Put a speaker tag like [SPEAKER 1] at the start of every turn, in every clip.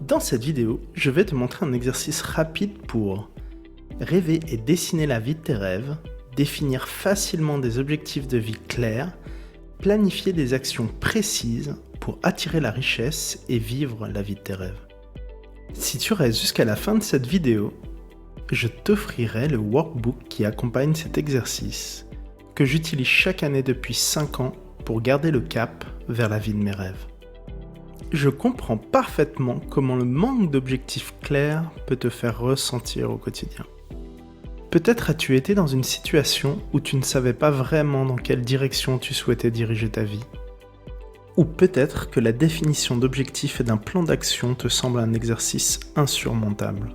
[SPEAKER 1] Dans cette vidéo, je vais te montrer un exercice rapide pour rêver et dessiner la vie de tes rêves, définir facilement des objectifs de vie clairs, planifier des actions précises pour attirer la richesse et vivre la vie de tes rêves. Si tu restes jusqu'à la fin de cette vidéo, je t'offrirai le workbook qui accompagne cet exercice, que j'utilise chaque année depuis 5 ans pour garder le cap vers la vie de mes rêves. Je comprends parfaitement comment le manque d'objectifs clairs peut te faire ressentir au quotidien. Peut-être as-tu été dans une situation où tu ne savais pas vraiment dans quelle direction tu souhaitais diriger ta vie. Ou peut-être que la définition d'objectifs et d'un plan d'action te semble un exercice insurmontable.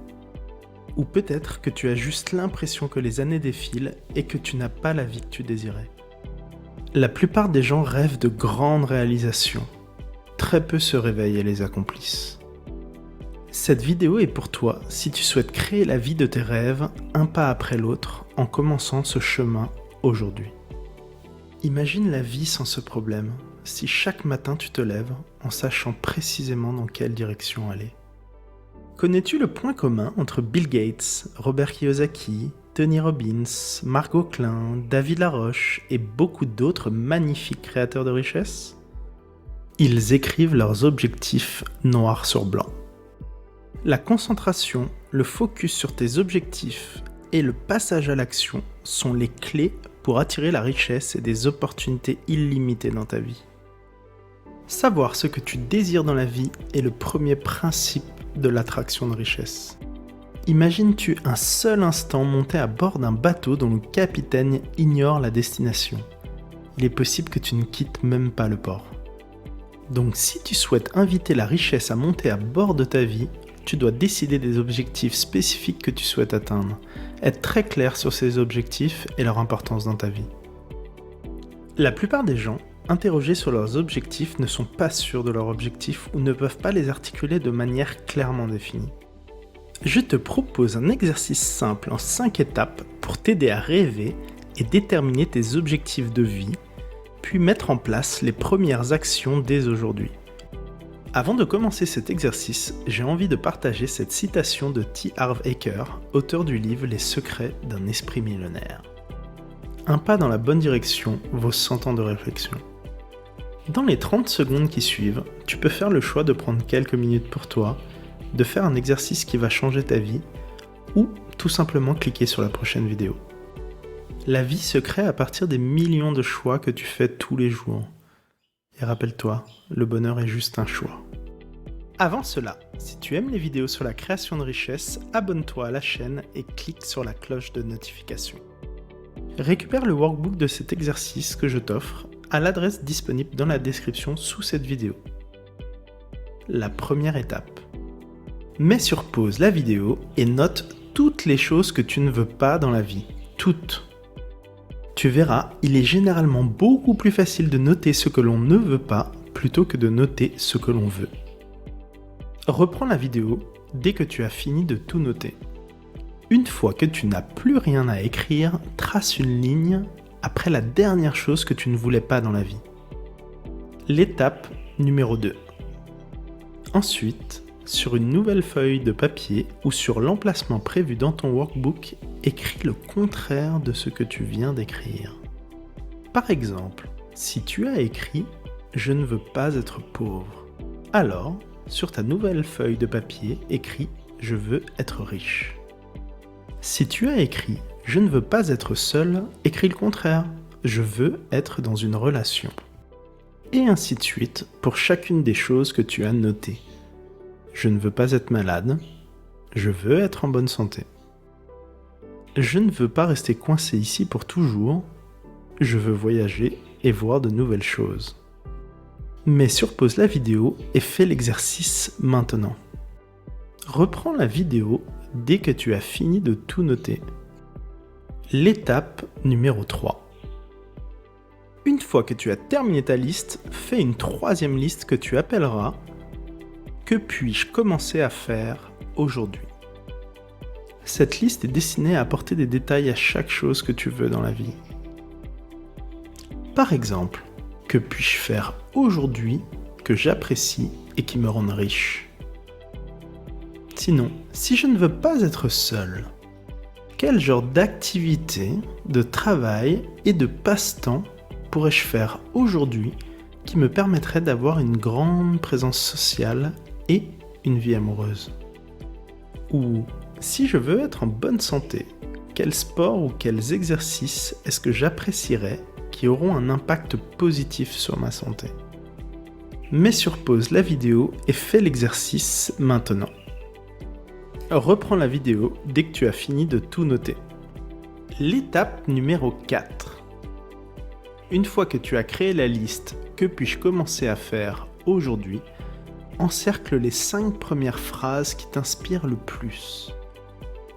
[SPEAKER 1] Ou peut-être que tu as juste l'impression que les années défilent et que tu n'as pas la vie que tu désirais. La plupart des gens rêvent de grandes réalisations. Très peu se réveillent et les accomplissent. Cette vidéo est pour toi si tu souhaites créer la vie de tes rêves un pas après l'autre en commençant ce chemin aujourd'hui. Imagine la vie sans ce problème, si chaque matin tu te lèves en sachant précisément dans quelle direction aller. Connais-tu le point commun entre Bill Gates, Robert Kiyosaki, Tony Robbins, Marc Klein, David Laroche et beaucoup d'autres magnifiques créateurs de richesse ? Ils écrivent leurs objectifs noir sur blanc. La concentration, le focus sur tes objectifs et le passage à l'action sont les clés pour attirer la richesse et des opportunités illimitées dans ta vie. Savoir ce que tu désires dans la vie est le premier principe de l'attraction de richesse. Imagines-tu un seul instant monter à bord d'un bateau dont le capitaine ignore la destination. Il est possible que tu ne quittes même pas le port. Donc si tu souhaites inviter la richesse à monter à bord de ta vie, tu dois décider des objectifs spécifiques que tu souhaites atteindre, être très clair sur ces objectifs et leur importance dans ta vie. La plupart des gens, interrogés sur leurs objectifs, ne sont pas sûrs de leurs objectifs ou ne peuvent pas les articuler de manière clairement définie. Je te propose un exercice simple en 5 étapes pour t'aider à rêver et déterminer tes objectifs de vie, puis mettre en place les premières actions dès aujourd'hui. Avant de commencer cet exercice, j'ai envie de partager cette citation de T. Harv Eker, auteur du livre Les secrets d'un esprit millionnaire. Un pas dans la bonne direction vaut 100 ans de réflexion. Dans les 30 secondes qui suivent, tu peux faire le choix de prendre quelques minutes pour toi, de faire un exercice qui va changer ta vie, ou tout simplement cliquer sur la prochaine vidéo. La vie se crée à partir des millions de choix que tu fais tous les jours. Et rappelle-toi, le bonheur est juste un choix. Avant cela, si tu aimes les vidéos sur la création de richesse, abonne-toi à la chaîne et clique sur la cloche de notification. Récupère le workbook de cet exercice que je t'offre à l'adresse disponible dans la description sous cette vidéo. La première étape. Mets sur pause la vidéo et note toutes les choses que tu ne veux pas dans la vie. Toutes. Tu verras, il est généralement beaucoup plus facile de noter ce que l'on ne veut pas plutôt que de noter ce que l'on veut. Reprends la vidéo dès que tu as fini de tout noter. Une fois que tu n'as plus rien à écrire, trace une ligne après la dernière chose que tu ne voulais pas dans la vie. L'étape numéro 2. Ensuite, sur une nouvelle feuille de papier ou sur l'emplacement prévu dans ton workbook, écris le contraire de ce que tu viens d'écrire. Par exemple, si tu as écrit « Je ne veux pas être pauvre », alors, sur ta nouvelle feuille de papier, écris « Je veux être riche ». Si tu as écrit « Je ne veux pas être seul », écris le contraire « Je veux être dans une relation ». Et ainsi de suite pour chacune des choses que tu as notées. Je ne veux pas être malade. Je veux être en bonne santé. Je ne veux pas rester coincé ici pour toujours. Je veux voyager et voir de nouvelles choses. Mets sur pause la vidéo et fais l'exercice maintenant. Reprends la vidéo dès que tu as fini de tout noter. L'étape numéro 3. Une fois que tu as terminé ta liste, fais une troisième liste que tu appelleras « Que puis-je commencer à faire aujourd'hui ?» Cette liste est destinée à apporter des détails à chaque chose que tu veux dans la vie. Par exemple, que puis-je faire aujourd'hui que j'apprécie et qui me rende riche ? Sinon, si je ne veux pas être seul, quel genre d'activité, de travail et de passe-temps pourrais-je faire aujourd'hui qui me permettrait d'avoir une grande présence sociale et une vie amoureuse? Ou si je veux être en bonne santé, quel sport ou quels exercices est-ce que j'apprécierais qui auront un impact positif sur ma santé? Mets sur pause la vidéo et fais l'exercice maintenant. Reprends la vidéo dès que tu as fini de tout noter. L'étape numéro 4. Une fois que tu as créé la liste « Que puis-je commencer à faire aujourd'hui ?», encercle les 5 premières phrases qui t'inspirent le plus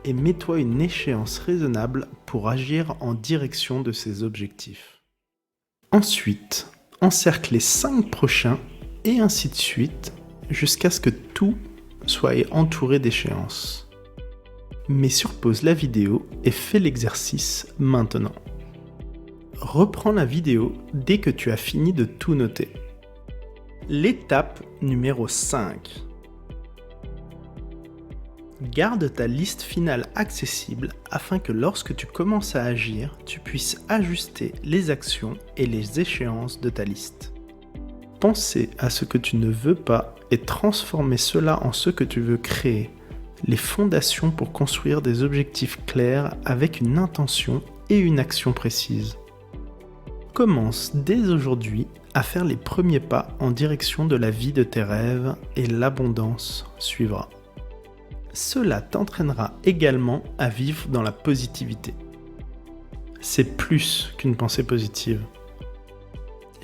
[SPEAKER 1] et mets-toi une échéance raisonnable pour agir en direction de ces objectifs. Ensuite, encercle les 5 prochains et ainsi de suite jusqu'à ce que tout soit entouré d'échéances. Mets sur pause la vidéo et fais l'exercice maintenant. Reprends la vidéo dès que tu as fini de tout noter. L'étape numéro 5. Garde ta liste finale accessible afin que lorsque tu commences à agir, tu puisses ajuster les actions et les échéances de ta liste. Penser à ce que tu ne veux pas et transformer cela en ce que tu veux créer, les fondations pour construire des objectifs clairs avec une intention et une action précise. Commence dès aujourd'hui à faire les premiers pas en direction de la vie de tes rêves et l'abondance suivra. Cela t'entraînera également à vivre dans la positivité. C'est plus qu'une pensée positive.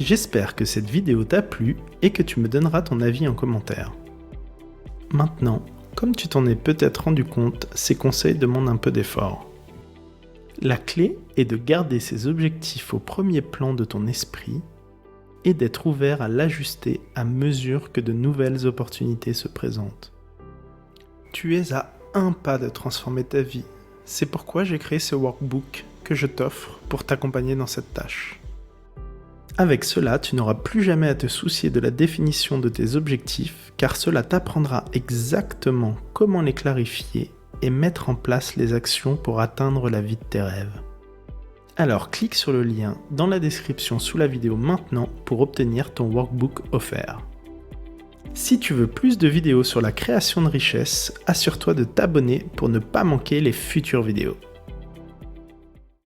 [SPEAKER 1] J'espère que cette vidéo t'a plu et que tu me donneras ton avis en commentaire. Maintenant, comme tu t'en es peut-être rendu compte, ces conseils demandent un peu d'effort. La clé est de garder ces objectifs au premier plan de ton esprit et d'être ouvert à l'ajuster à mesure que de nouvelles opportunités se présentent. Tu es à un pas de transformer ta vie. C'est pourquoi j'ai créé ce workbook que je t'offre pour t'accompagner dans cette tâche. Avec cela, tu n'auras plus jamais à te soucier de la définition de tes objectifs car cela t'apprendra exactement comment les clarifier et mettre en place les actions pour atteindre la vie de tes rêves. Alors clique sur le lien dans la description sous la vidéo maintenant pour obtenir ton workbook offert. Si tu veux plus de vidéos sur la création de richesse, assure-toi de t'abonner pour ne pas manquer les futures vidéos.